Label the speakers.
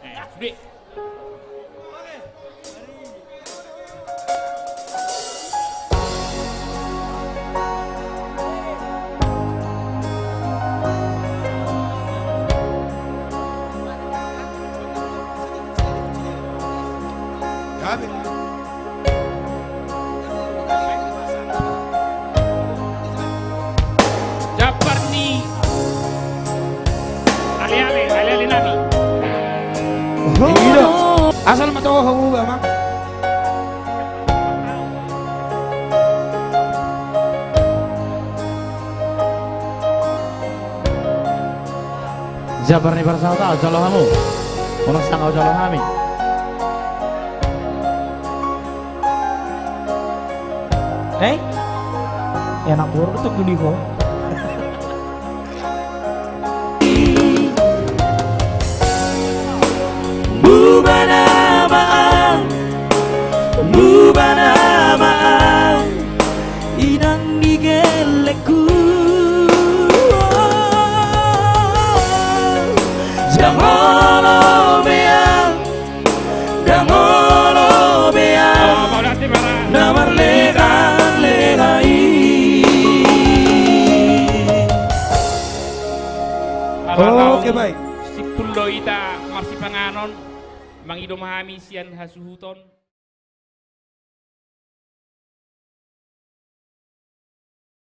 Speaker 1: Sudah.
Speaker 2: Kami.
Speaker 1: Jabar ni ali-ali nami.
Speaker 2: Iya. Asal matawa kamu bang.
Speaker 3: Jabar ni bersama jalo kamu. Unas tanggal jalo kami.
Speaker 4: Enak banget tuh gini kok.
Speaker 5: Bubana maang, bubana maang, inang digeleku. Dangolo beang, dangolo beang, namar lekan lekai.
Speaker 2: Oke baik.
Speaker 1: Si pulo ita marsi panganon mangido mahami sian hasuhuton.